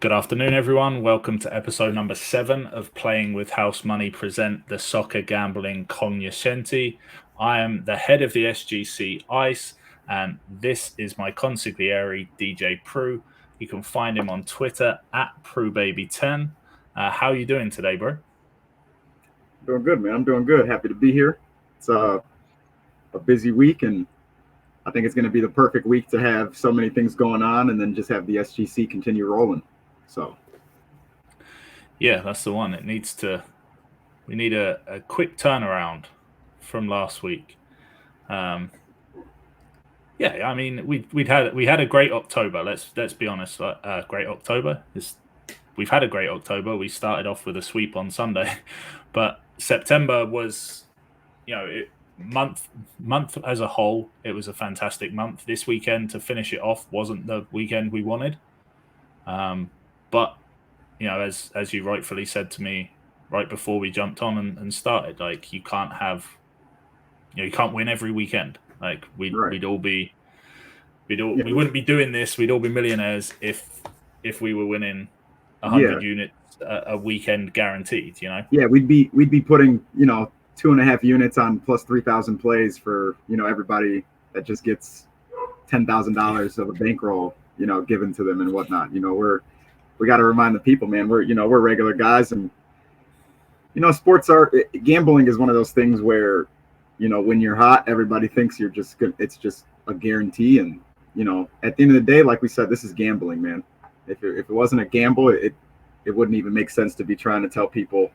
Good afternoon, everyone. Welcome to episode number 7 of Playing with House Money present the Soccer Gambling Cognoscenti. I am the head of the SGC ICE, and this is my consigliere, DJ Prue. You can find him on Twitter at PrueBaby10. How are you doing today, bro? Doing good, man. I'm doing good. Happy to be here. It's a busy week, and I think it's going to be the perfect week to have so many things going on and then just have the SGC continue rolling. So, yeah, that's the one. We need a quick turnaround from last week. Yeah, I mean, we had a great October. Let's be honest. Great October. We've had a great October. We started off with a sweep on Sunday, but September was, month as a whole, it was a fantastic month. This weekend to finish it off wasn't the weekend we wanted, but as you rightfully said to me right before we jumped on and started, like you can't win every weekend. Like we wouldn't be doing this. We'd all be millionaires if we were winning 100 units a weekend guaranteed. Yeah, we'd be putting 2.5 units on plus 3,000 plays for everybody that just gets $10,000 of a bankroll given to them and whatnot. We got to remind the people, man. We're regular guys, and gambling is one of those things where when you're hot, everybody thinks you're just good. It's just a guarantee, and at the end of the day, like we said, this is gambling, man. If it wasn't a gamble, it wouldn't even make sense to be trying to tell people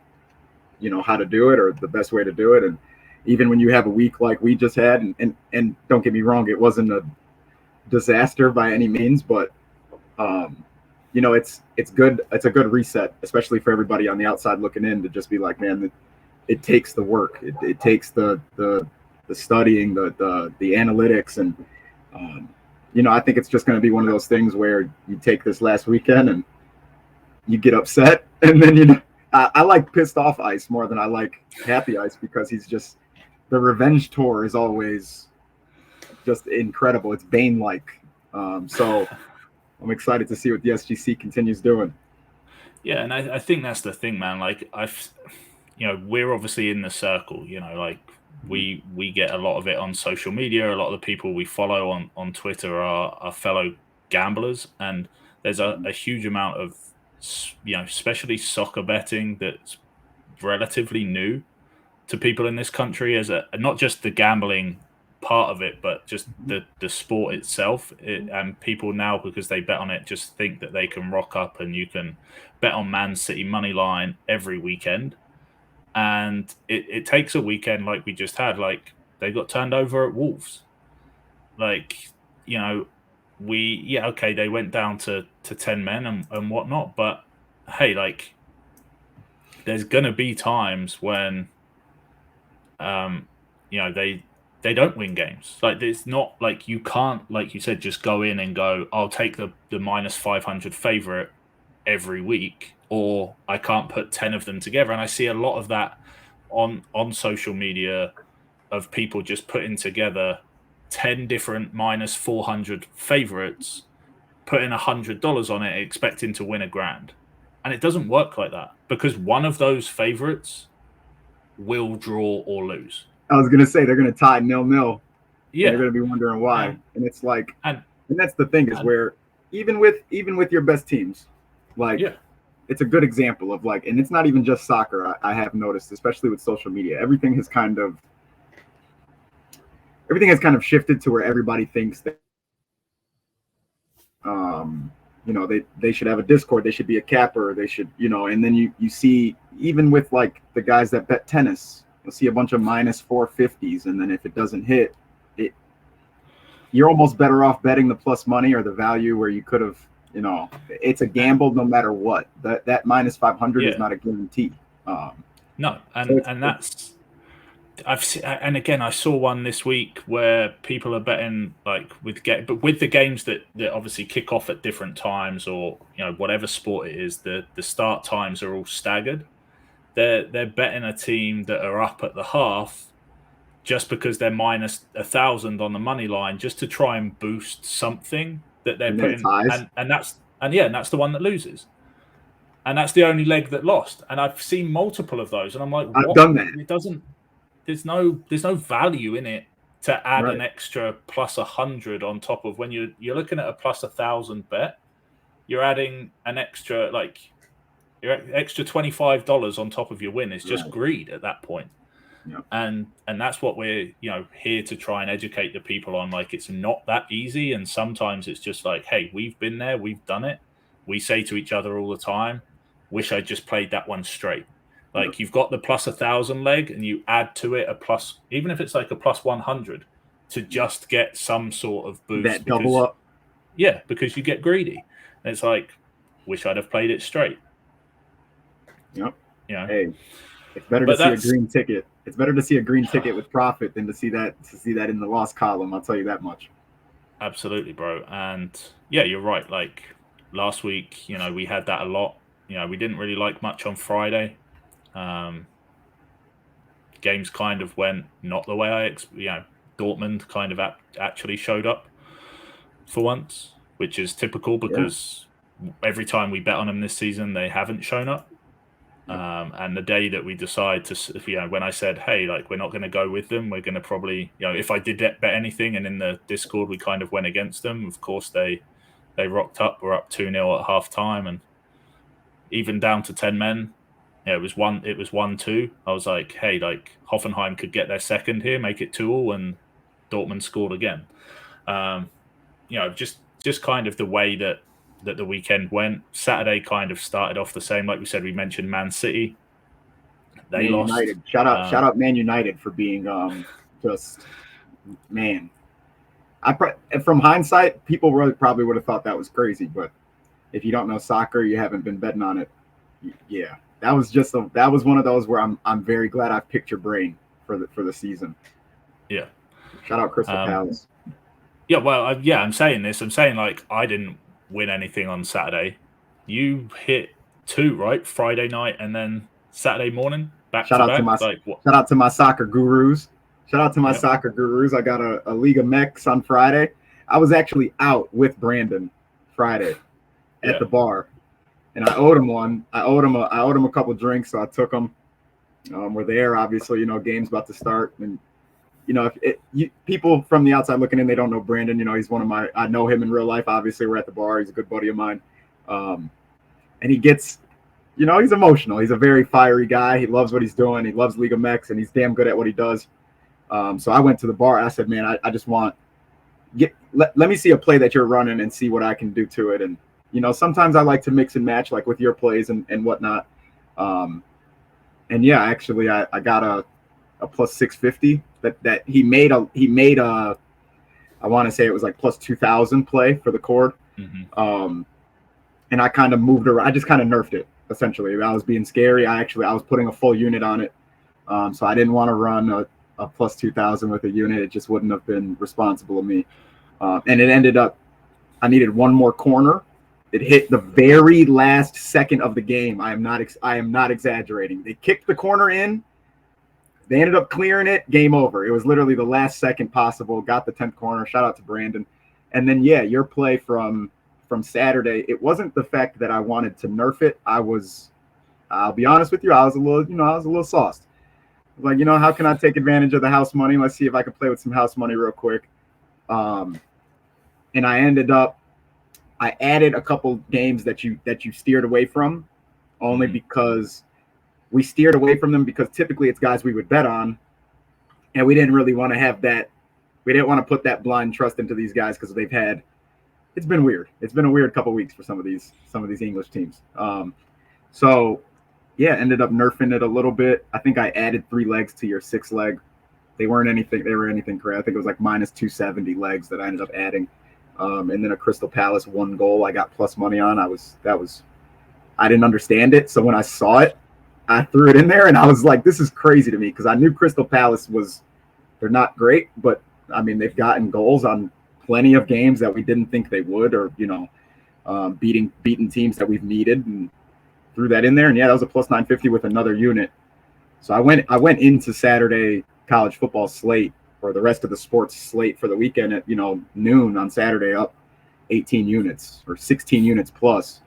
how to do it or the best way to do it. And even when you have a week like we just had, and don't get me wrong, it wasn't a disaster by any means, but it's good. It's a good reset, especially for everybody on the outside looking in, to just be like, man, it takes the work. It takes the studying, the analytics, and I think it's just going to be one of those things where you take this last weekend and you get upset, and then I like pissed off Ice more than I like happy Ice, because he's just, the revenge tour is always just incredible. It's Bane-like. So I'm excited to see what the SGC continues doing. Yeah, and I think that's the thing, man. Like we're obviously in the circle. Like we get a lot of it on social media. A lot of the people we follow on Twitter are fellow gamblers, and there's a huge amount of especially soccer betting that's relatively new to people in this country, as not just the gambling part of it, but just the sport itself. And people now, because they bet on it, just think that they can rock up and you can bet on Man City money line every weekend. And it takes a weekend like we just had. Like they got turned over at Wolves. Like, they went down to 10 men and whatnot. But hey, like there's gonna be times when they don't win games. Like it's not like you can't, like you said, just go in and go, I'll take the minus 500 favorite every week, or I can't put 10 of them together. And I see a lot of that on social media of people just putting together 10 different minus 400 favorites, putting $100 on it, expecting to win $1,000. And it doesn't work like that, because one of those favorites will draw or lose. I was going to say they're going to tie 0-0. Yeah. They're going to be wondering why. And it's like, and that's the thing, is where even with your best teams, like, it's a good example of like, and it's not even just soccer. I have noticed, especially with social media, everything has kind of shifted to where everybody thinks that, they should have a Discord, they should be a capper, they should, and then you see, even with like the guys that bet tennis, you'll see a bunch of minus 450s, and then if it doesn't hit, you're almost better off betting the plus money or the value where you could have, it's a gamble no matter what. That minus 500 is not a guarantee. No, and that's I saw one this week where people are betting like with the games that obviously kick off at different times, or whatever sport it is, the start times are all staggered. They're betting a team that are up at the half just because they're minus 1,000 on the money line, just to try and boost something that they're putting, and that's the one that loses. and that's the only leg that lost. And I've seen multiple of those, and I'm like, I've what? done that. It doesn't. There's no value in it to add Right. an extra plus 100 on top of when you're looking at a plus 1,000 bet. You're adding an extra your extra $25 on top of your win. It's just Right. greed at that point. Yeah. And that's what we're here to try and educate the people on. Like, it's not that easy, and sometimes it's just like, hey, we've been there, we've done it. We say to each other all the time, wish I just played that one straight. Like, you've got the plus 1,000 leg, and you add to it a plus, even if it's like a plus 100, to just get some sort of boost. That double up. Yeah, because you get greedy. And it's like, wish I'd have played it straight. Yep. You know? Hey, it's better to see a green ticket. It's better to see a green ticket with profit than to see that in the loss column. I'll tell you that much. Absolutely, bro. And yeah, you're right. Like last week, we had that a lot. We didn't really like much on Friday. Games kind of went not the way Dortmund kind of actually showed up for once, which is typical because every time we bet on them this season, they haven't shown up. And the day that we decide to, when I said, hey, like, we're not going to go with them, we're going to probably, if I did bet anything, and in the Discord we kind of went against them, of course they rocked up. We're up 2-0 at half time, and even down to 10 men, it was 1-2. I was like, hey, like, Hoffenheim could get their second here, make it 2-2, and Dortmund scored again. Just kind of the way that the weekend went. Saturday kind of started off the same. Like we said, we mentioned Man City. They Man lost. United. Shout out Man United for being just, man. From hindsight, people really probably would have thought that was crazy, but if you don't know soccer, you haven't been betting on it. Yeah, that was one of those where I'm very glad I picked your brain for the season. Yeah. Shout out Crystal Palace. Yeah, well, I'm saying this. I'm saying, like, I didn't win anything on Saturday. You hit 2, right? Friday night and then Saturday morning, back to back. Shout out to my soccer gurus. Soccer gurus. I got a League of Mex on Friday. I was actually out with Brandon Friday at the bar, and I owed him one. I owed him a couple drinks, so I took him. We're there, obviously. Game's about to start, and people from the outside looking in, they don't know Brandon. He's I know him in real life. Obviously, we're at the bar. He's a good buddy of mine. And he gets, he's emotional. He's a very fiery guy. He loves what he's doing. He loves League of Mex, and he's damn good at what he does. So I went to the bar. I said, man, I just want let me see a play that you're running and see what I can do to it. And, sometimes I like to mix and match, like with your plays and whatnot. And yeah, actually, I got a plus 650 that he made a I want to say it was like plus 2,000 play for the cord. Mm-hmm. And I kind of moved around. I just kind of nerfed it, essentially. I was being scary. I was putting a full unit on it. So I didn't want to run a plus 2,000 with a unit. It just wouldn't have been responsible of me. And it ended up, I needed one more corner. It hit the very last second of the game. I am not exaggerating. They kicked the corner in. They ended up clearing it. Game over. It was literally the last second possible. Got the 10th corner. Shout out to Brandon. And then, yeah, your play from Saturday, it wasn't the fact that I wanted to nerf it. I'll be honest with you, I was a little sauced. Like, how can I take advantage of the house money? Let's see if I can play with some house money real quick. And I added a couple games that you steered away from, only because we steered away from them because typically it's guys we would bet on, and we didn't really want to have that. We didn't want to put that blind trust into these guys because it's been weird. It's been a weird couple weeks for some of these English teams. So yeah, ended up nerfing it a little bit. I think I added 3 legs to your 6 leg. They were anything crazy. I think it was like minus 270 legs that I ended up adding. And then a Crystal Palace 1 goal I got plus money on. I didn't understand it. So when I saw it, I threw it in there, and I was like, this is crazy to me because I knew Crystal Palace they're not great, but I mean, they've gotten goals on plenty of games that we didn't think they would, or, beating teams that we've needed, and threw that in there. And yeah, that was a plus 950 with another unit. So I went into Saturday college football slate, or the rest of the sports slate for the weekend at, noon on Saturday, up 18 units or 16 units plus.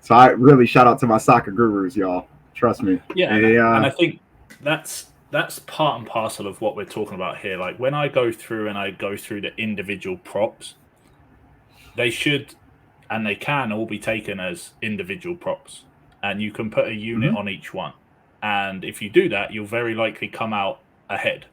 So I really shout out to my soccer gurus, y'all. Trust me. Yeah, and I think that's part and parcel of what we're talking about here. Like when I go through the individual props, they should and they can all be taken as individual props, and you can put a unit on each one. And if you do that, you'll very likely come out ahead.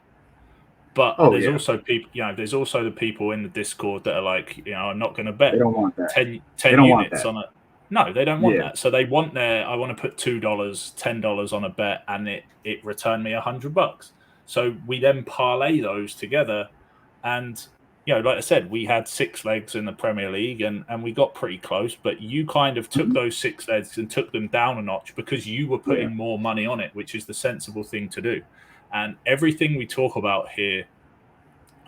But there's also people, there's also the people in the Discord that are like, I'm not going to bet they don't want that. 10 they don't units want on it. No, they don't want that. So they want I want to put $2, $10 on a bet, and it returned me $100. So we then parlay those together, and like I said, we had 6 legs in the Premier League, and we got pretty close. But you kind of took those 6 legs and took them down a notch because you were putting more money on it, which is the sensible thing to do. And everything we talk about here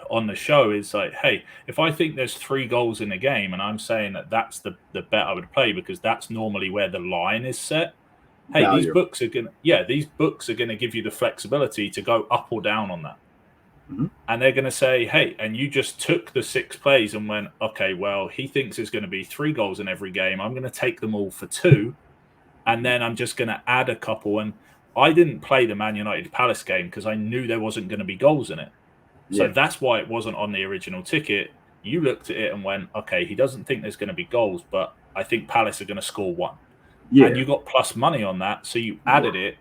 on the show is like, hey, if I think there's 3 goals in a game, and I'm saying that that's the bet I would play because that's normally where the line is set. Hey, Value. these books are gonna give you the flexibility to go up or down on that. And they're going to say, hey, and you just took the 6 plays and went, okay, well, he thinks there's going to be 3 goals in every game. I'm going to take them all for 2, and then I'm just going to add a couple. And I didn't play the Man United Palace game because I knew there wasn't going to be goals in it. So that's why it wasn't on the original ticket. You looked at it and went, okay, he doesn't think there's going to be goals, but I think Palace are going to score 1. And you got plus money on that, so you added it.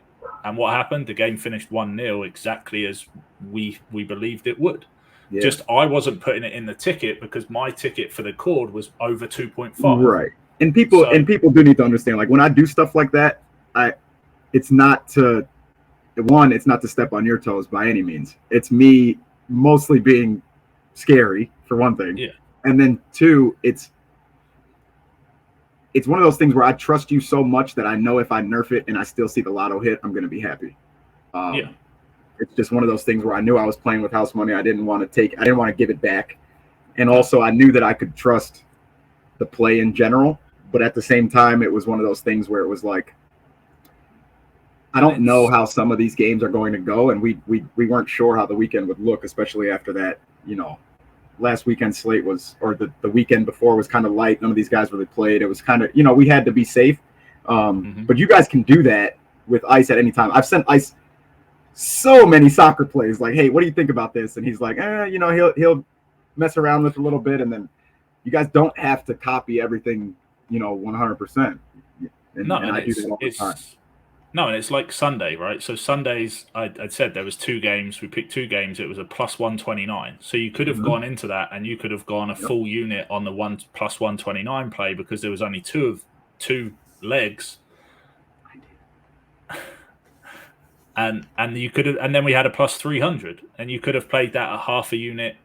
And what happened? The game finished 1-0 exactly as we believed it would. Just I wasn't putting it in the ticket because my ticket for the cord was over 2.5. Right. And people do need to understand, like when I do stuff like that, it's not to step on your toes by any means. It's me mostly being scary for one thing. Yeah. And then 2, it's one of those things where I trust you so much that I know if I nerf it and I still see the lotto hit, I'm going to be happy. It's just one of those things where I knew I was playing with house money. I didn't want to give it back. And also I knew that I could trust the play in general. But at the same time, it was one of those things where it was like, I don't know how some of these games are going to go. And we weren't sure how the weekend would look, especially after that, last weekend's slate the weekend before was kind of light. None of these guys really played. It was kind of, we had to be safe. But you guys can do that with Ice at any time. I've sent Ice so many soccer plays like, hey, what do you think about this? And he's like, he'll mess around with a little bit. And then you guys don't have to copy everything, 100%. And I do that all the time. No, and it's like Sunday, right? So Sundays, I'd said there was 2 games. We picked 2 games. It was a plus 129. So you could have gone into that, and you could have gone a full unit on the plus 129 play because there was only 2 legs. And you could have, and then we had a plus 300, and you could have played that at half a unit,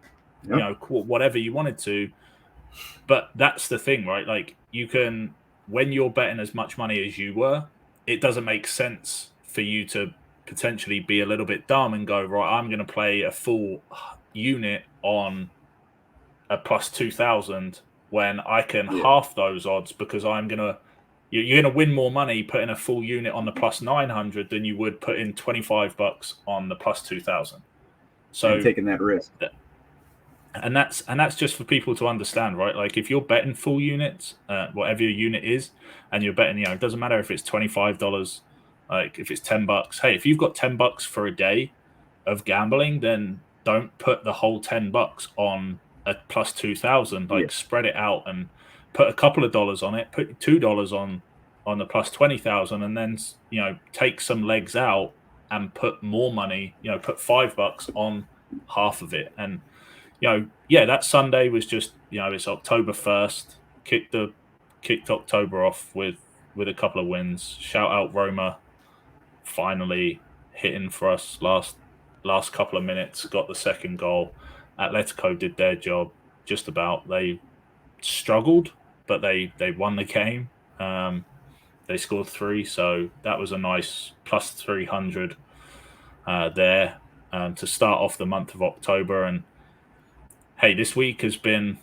whatever you wanted to. But that's the thing, right? Like you can, when you're betting as much money as you were, it doesn't make sense for you to potentially be a little bit dumb and go, right, I'm going to play a full unit on a plus 2,000 when I can half those odds because you're going to win more money putting a full unit on the plus 900 than you would put in $25 on the plus 2,000. So and taking that risk. And that's just for people to understand, right? Like if you're betting full units, whatever your unit is, and you're betting, it doesn't matter if it's $25, like if it's $10. Hey, if you've got $10 for a day of gambling, then don't put the whole $10 on a plus 2,000. Like spread it out and put a couple of dollars on it. Put $2 on the plus 20,000, and then take some legs out and put more money. Put $5 on half of it, and that Sunday was just, it's October 1st, kicked October off with a couple of wins. Shout out Roma, finally hitting for us last couple of minutes, got the second goal. Atletico did their job just about. They struggled, but they won the game. They scored 3, so that was a nice plus 300 there to start off the month of October. And hey, this week has been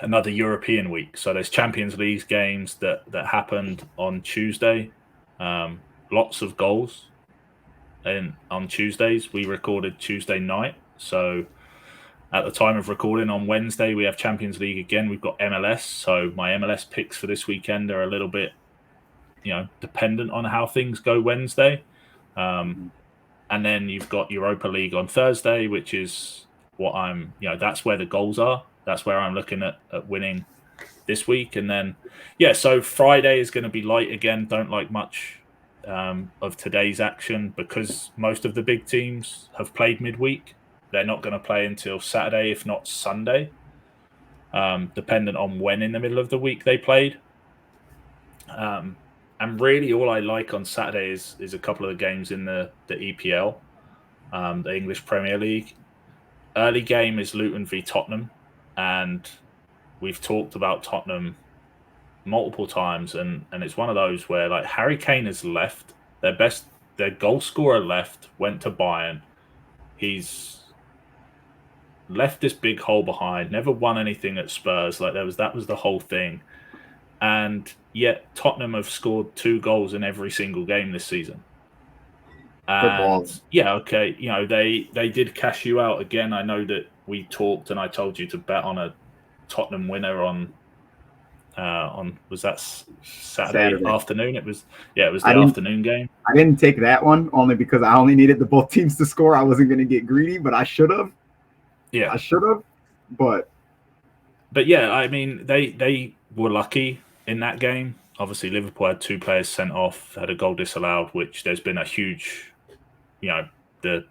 another European week. So there's Champions League games that happened on Tuesday. Lots of goals. And on Tuesdays, we recorded Tuesday night. So At the time of recording on Wednesday, we have Champions League again. We've got MLS, so my MLS picks for this weekend are a little bit, dependent on how things go Wednesday. And then you've got Europa League on Thursday, which is what that's where the goals are. That's where I'm looking at winning this week. And then, so Friday is going to be light again. Don't like much of today's action because most of the big teams have played midweek. They're not going to play until Saturday, if not Sunday, dependent on when in the middle of the week they played. And really all I like on Saturday is a couple of the games in the EPL, the English Premier League. Early game is Luton v Tottenham, and we've talked about Tottenham multiple times, and it's one of those where like Harry Kane has left, their goal scorer left, went to Bayern. He's left this big hole behind, never won anything at Spurs. Like that was the whole thing. And yet Tottenham have scored 2 goals in every single game this season. And they did cash you out again. I know that we talked and I told you to bet on a Tottenham winner on was that Saturday afternoon? It was the afternoon game. I didn't take that one only because I only needed the both teams to score. I wasn't going to get greedy, but I should have. Yeah, I should have, but yeah, I mean they were lucky in that game. Obviously, Liverpool had 2 players sent off, had a goal disallowed, which there's been a huge, the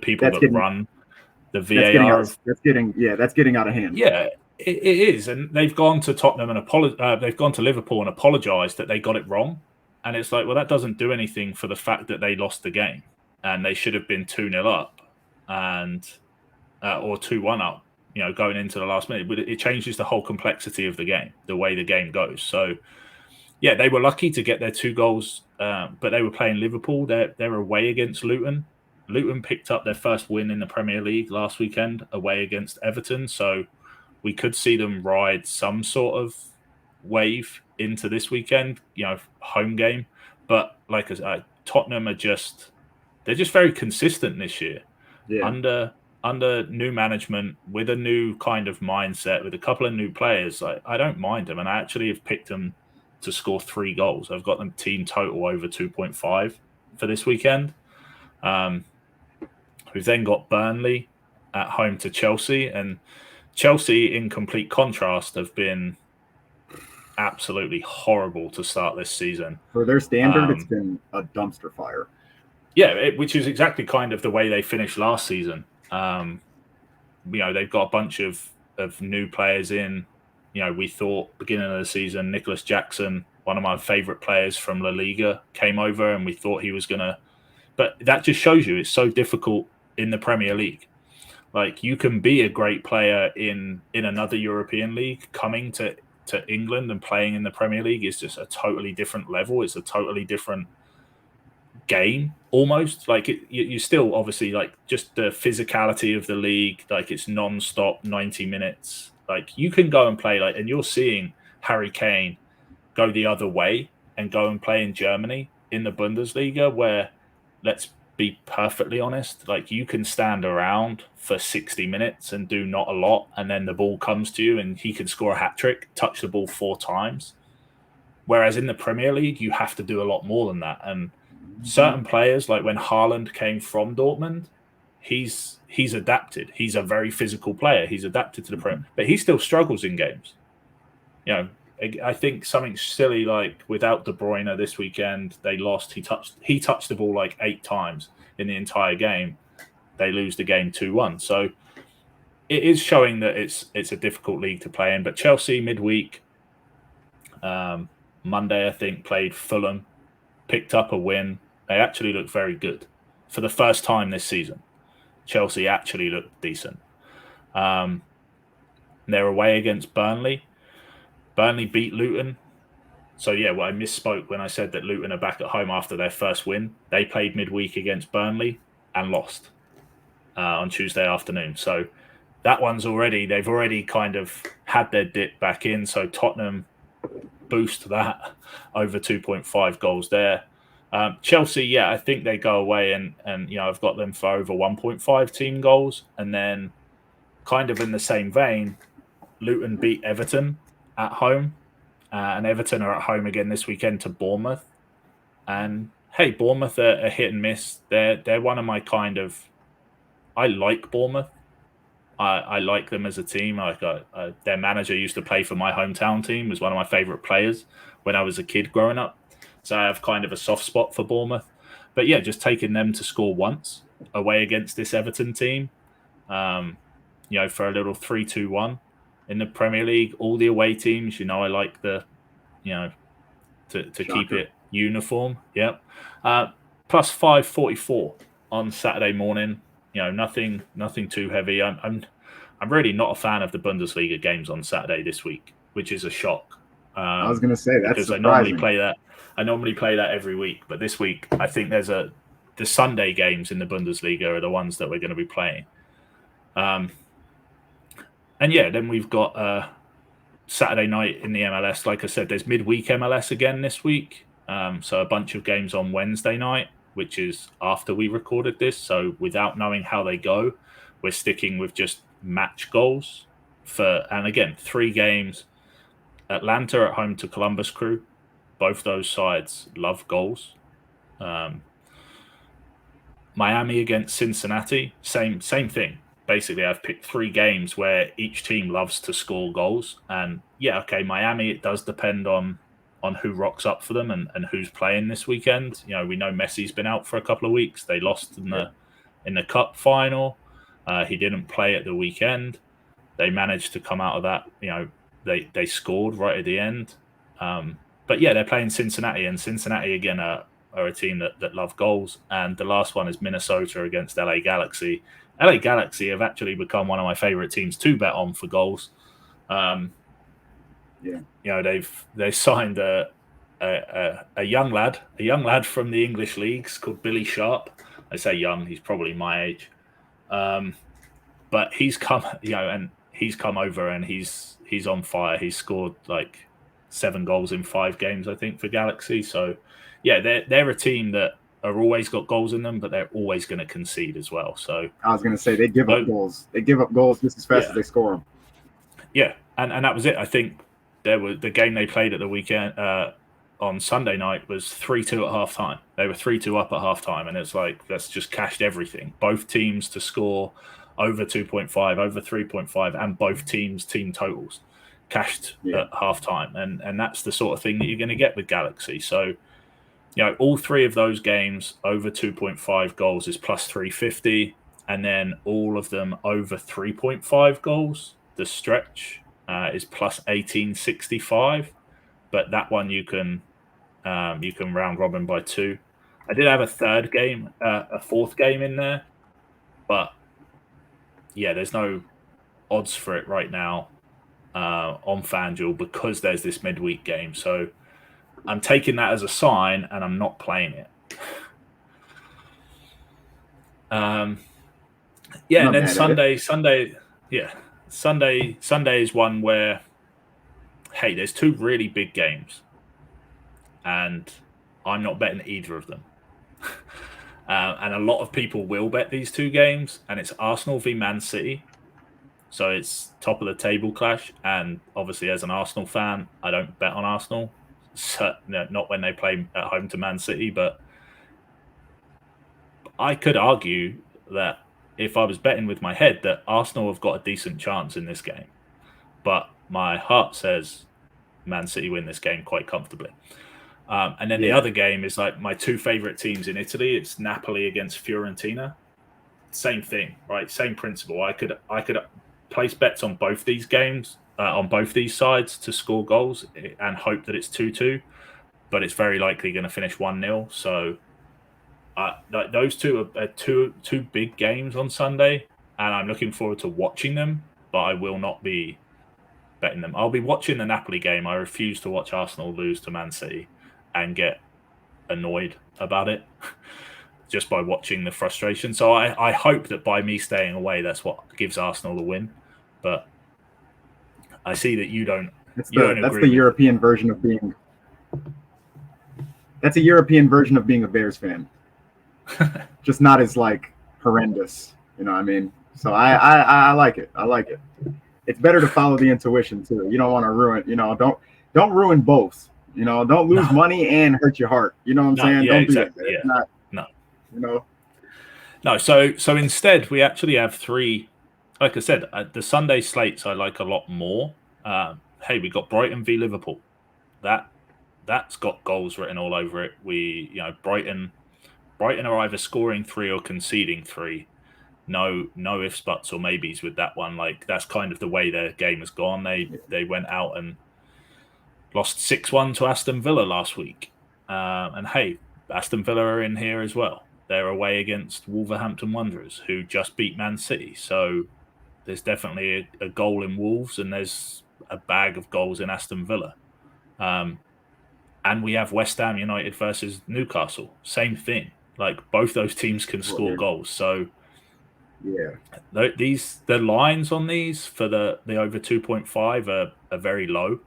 people that run the VAR. That's getting out of hand. Yeah, it is, and they've gone to Tottenham and they've gone to Liverpool and apologised that they got it wrong, and it's like, well, that doesn't do anything for the fact that they lost the game, and they should have been 2-0 up, and or 2-1 up, going into the last minute. But it changes the whole complexity of the game, the way the game goes. So, yeah, they were lucky to get their 2 goals, but they were playing Liverpool. They're away against Luton. Luton picked up their first win in the Premier League last weekend away against Everton. So we could see them ride some sort of wave into this weekend, home game. But like Tottenham they're just very consistent this year. Yeah. Under new management, with a new kind of mindset, with a couple of new players, I don't mind them. And I actually have picked them to score 3 goals. I've got them team total over 2.5 for this weekend. We've then got Burnley at home to Chelsea. And Chelsea, in complete contrast, have been absolutely horrible to start this season. For their standard, it's been a dumpster fire. Yeah, which is exactly kind of the way they finished last season. They've got a bunch of new players in. We thought beginning of the season, Nicholas Jackson, one of my favorite players from La Liga, came over, and we thought he was gonna. But that just shows you it's so difficult in the Premier League. Like, you can be a great player in another European league, coming to England and playing in the Premier League is just a totally different level. It's a totally different game almost. Like you still obviously like just the physicality of the league, like it's non-stop 90 minutes. Like you can go and play and you're seeing Harry Kane go the other way and go and play in Germany in the Bundesliga, where, let's be perfectly honest, like you can stand around for 60 minutes and do not a lot, and then the ball comes to you and he can score a hat-trick, touch the ball 4 times. Whereas in the Premier League, you have to do a lot more than that. And certain players, like when Haaland came from Dortmund, he's adapted. He's a very physical player. He's adapted to the Premier, but he still struggles in games. I think something silly like without De Bruyne this weekend, they lost. He touched the ball like 8 times in the entire game. They lose the game 2-1. So it is showing that it's a difficult league to play in. But Chelsea midweek, Monday, I think, played Fulham, picked up a win. They actually looked very good for the first time this season. Chelsea actually looked decent. They're away against Burnley. Burnley beat Luton. So, I misspoke when I said that Luton are back at home after their first win. They played midweek against Burnley and lost on Tuesday afternoon. So that one's they've already kind of had their dip back in. So Tottenham boost that over 2.5 goals there. Chelsea, I think they go away and I've got them for over 1.5 team goals. And then kind of in the same vein, Luton beat Everton at home, and Everton are at home again this weekend to Bournemouth. And hey, Bournemouth are hit and miss. They're one of my kind of. I like Bournemouth. I like them as a team. Their manager used to play for my hometown team. Was one of my favorite players when I was a kid growing up. So I have kind of a soft spot for Bournemouth. But yeah, just taking them to score once away against this Everton team, for a little 3-2-1 in the Premier League. All the away teams, I like to keep it uniform. Yep. Plus 544 on Saturday morning. Nothing too heavy. I'm really not a fan of the Bundesliga games on Saturday this week, which is a shock. I was going to say that's because surprising. I normally play that every week, but this week I think the Sunday games in the Bundesliga are the ones that we're going to be playing. And yeah, then we've got Saturday night in the MLS. Like I said, there's midweek MLS again this week. So a bunch of games on Wednesday night, which is after we recorded this. So without knowing how they go, we're sticking with just match goals and again, 3 games. Atlanta at home to Columbus Crew. Both those sides love goals. Miami against Cincinnati, same thing. Basically, I've picked 3 games where each team loves to score goals. And yeah, okay, Miami, it does depend on who rocks up for them and who's playing this weekend. We know Messi's been out for a couple of weeks. They lost in the Cup final. He didn't play at the weekend. They managed to come out of that. They scored right at the end. But yeah, they're playing Cincinnati, and Cincinnati again are a team that love goals. And the last one is Minnesota against LA Galaxy. LA Galaxy have actually become one of my favorite teams to bet on for goals. They signed a young lad from the English leagues called Billy Sharp. I say young, he's probably my age. But he's come, and he's come over and he's on fire. He's scored like 7 goals in 5 games, I think, for Galaxy. So yeah, they're a team that are always got goals in them, but they're always going to concede as well. So I was going to say they give up goals. They give up goals just as fast as they score them. Yeah, and that was it. I think the game they played at the weekend on Sunday night was 3-2 at halftime. They were 3-2 up at halftime, and it's like that's just cashed everything. Both teams to score over 2.5, over 3.5, and both teams' team totals cashed at halftime, and that's the sort of thing that you're going to get with Galaxy. So. All 3 of those games over 2.5 goals is plus 350, and then all of them over 3.5 goals, the stretch is plus 1865. But that one you can round robin by 2. I did have a 4th game in there, but yeah, there's no odds for it right now on FanDuel because there's this midweek game. So. I'm taking that as a sign, and I'm not playing it. And then Sunday is one where, hey, there's 2 really big games, and I'm not betting either of them. And a lot of people will bet these 2 games, and it's Arsenal v Man City. So it's top of the table clash, and obviously as an Arsenal fan, I don't bet on Arsenal. So, not when they play at home to Man City, but I could argue that if I was betting with my head that Arsenal have got a decent chance in this game, but my heart says Man City win this game quite comfortably. And then the other game is like my 2 favorite teams in Italy. It's Napoli against Fiorentina. Same thing, right? Same principle. I could place bets on both these games. On both these sides to score goals and hope that it's 2-2, but it's very likely going to finish 1-0. So those 2 are two big games on Sunday, and I'm looking forward to watching them, but I will not be betting them. I'll be watching the Napoli game. I refuse to watch Arsenal lose to Man City and get annoyed about it just by watching the frustration. So I hope that by me staying away, that's what gives Arsenal the win. But I see that you don't. That's the European version of being. That's a European version of being a Bears fan. Just not as horrendous. You know what I mean? So I like it. I like it. It's better to follow the intuition too. You don't want to ruin. Don't ruin both. Don't lose money and hurt your heart. You know what I'm saying? Yeah, Don't exactly. do that. It's not. No. No. So instead, we actually have three. Like I said, the Sunday slates I like a lot more. Hey, we got Brighton v Liverpool. That's got goals written all over it. Brighton are either scoring 3 or conceding 3. No ifs, buts, or maybes with that one. Like, that's kind of the way their game has gone. They went out and lost 6-1 to Aston Villa last week. And hey, Aston Villa are in here as well. They're away against Wolverhampton Wanderers, who just beat Man City. So there's definitely a goal in Wolves, and there's a bag of goals in Aston Villa. And we have West Ham United versus Newcastle. Same thing. Like, both those teams can score goals. So the lines on these for the over 2.5 are very low.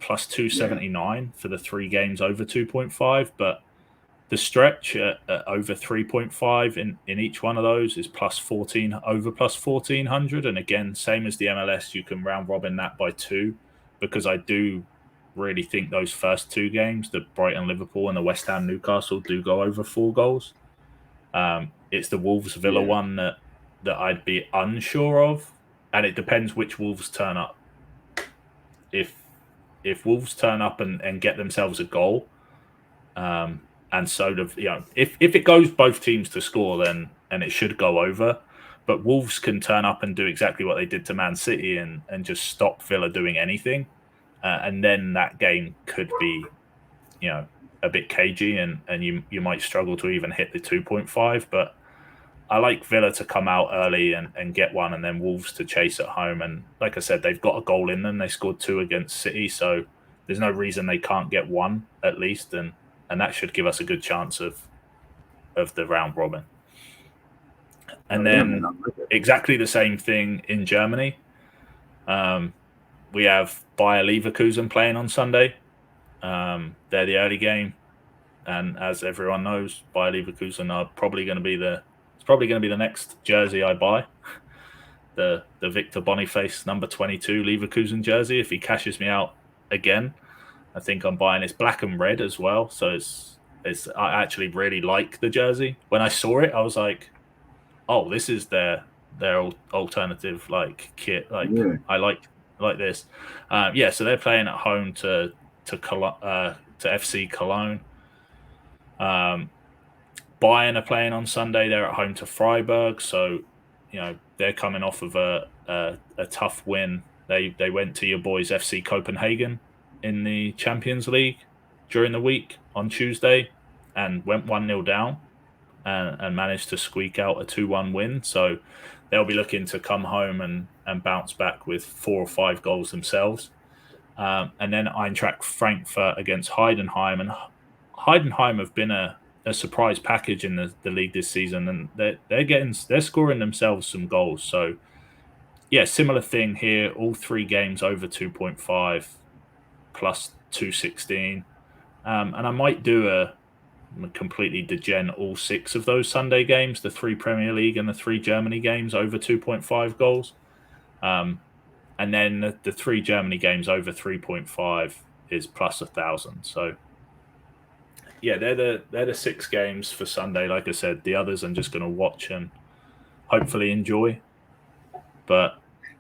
Plus 279 for the 3 games over 2.5, but the stretch at over 3.5 in each one of those is plus 1400. And again, same as the MLS, you can round robin that by 2, because I do really think those first 2 games, the Brighton Liverpool and the West Ham Newcastle, do go over 4 goals. It's the Wolves Villa one that I'd be unsure of, and it depends which Wolves turn up. If Wolves turn up and get themselves a goal, and sort of, if it goes both teams to score, then it should go over. But Wolves can turn up and do exactly what they did to Man City and just stop Villa doing anything, and then that game could be, a bit cagey, and you might struggle to even hit the 2.5. But I like Villa to come out early and get one, and then Wolves to chase at home. And like I said, they've got a goal in them. They scored 2 against City, so there's no reason they can't get 1 at least, and that should give us a good chance of the round robin. And then exactly the same thing in Germany. We have Bayer Leverkusen playing on Sunday. They're the early game, and as everyone knows, Bayer Leverkusen are probably going to be the next jersey I buy. The Victor Boniface number 22 Leverkusen jersey. If he cashes me out again, I think I'm buying. It's black and red as well, so it's I actually really like the jersey. When I saw it, I was like, oh, this is their alternative kit. I like this. So they're playing at home to FC Cologne. Bayern are playing on Sunday. They're at home to Freiburg, so they're coming off of a tough win. They went to your boys FC Copenhagen in the Champions League during the week on Tuesday and went 1-0 down and managed to squeak out a 2-1 win. So they'll be looking to come home and bounce back with 4 or 5 goals themselves. And then Eintracht Frankfurt against Heidenheim, and Heidenheim have been a surprise package in the league this season, and they're scoring themselves some goals. So similar thing here. All 3 games over 2.5 plus 216, and I might do a completely degen all 6 of those Sunday games, the 3 Premier League and the 3 Germany games over 2.5 goals, and then the 3 Germany games over 3.5 is plus 1,000. So they're the 6 games for Sunday. Like I said, the others I'm just going to watch and hopefully enjoy. But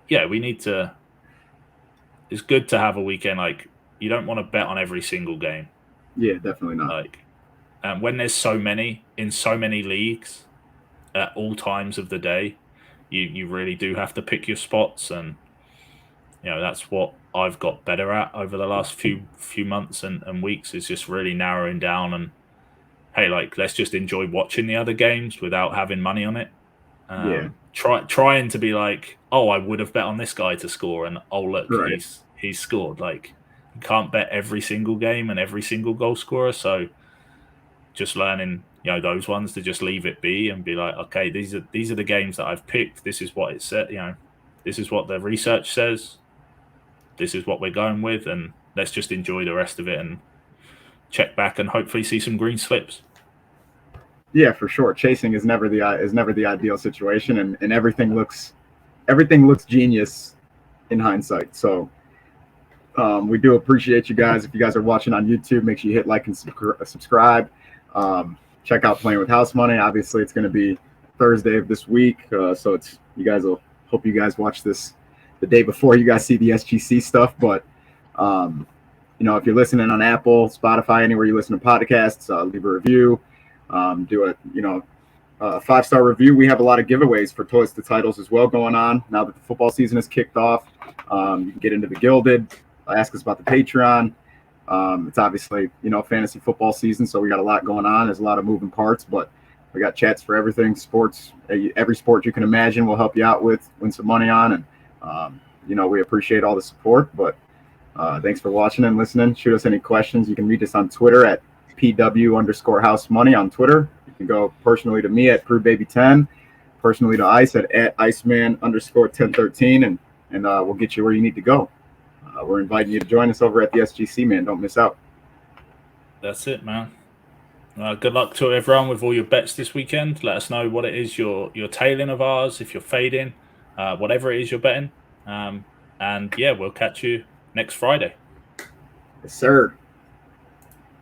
we need to. It's good to have a weekend. Like, you don't want to bet on every single game. Yeah, definitely not. When there's so many in so many leagues at all times of the day, you really do have to pick your spots, and that's what I've got better at over the last few months and weeks, is just really narrowing down and, hey, let's just enjoy watching the other games without having money on it. Trying to be like, oh, I would have bet on this guy to score, and oh look, right, he's scored. Like, you can't bet every single game and every single goal scorer. So just learning, those ones to just leave it be and be like, okay, these are the games that I've picked. This is what it said. This is what the research says. This is what we're going with, and let's just enjoy the rest of it and check back and hopefully see some green slips. Yeah, for sure. Chasing is never the ideal situation, and everything looks genius in hindsight. So we do appreciate you guys. If you guys are watching on YouTube, make sure you hit like and subscribe. Check out Playing with House Money. Obviously, it's going to be Thursday of this week, so it's hope you guys watch this the day before you guys see the SGC stuff. But if you're listening on Apple, Spotify, anywhere you listen to podcasts, leave a review. Do a 5-star review. We have a lot of giveaways for Toys to Titles as well going on now that the football season has kicked off. You can get into the Gilded. Ask us about the Patreon. It's obviously fantasy football season, so we got a lot going on. There's a lot of moving parts, but we got chats for everything. Sports, every sport you can imagine, we'll help you out with, win some money on, and we appreciate all the support. But thanks for watching and listening. Shoot us any questions. You can reach us on Twitter at PW_housemoney on Twitter. You can go personally to me at PrewBaby10, personally to Ice at Iceman_1013, and we'll get you where you need to go. We're inviting you to join us over at the SGC, man. Don't miss out. That's it, man. Good luck to everyone with all your bets this weekend. Let us know what it is you're tailing of ours, if you're fading, whatever it is you're betting. And yeah, we'll catch you next Friday. Yes, sir.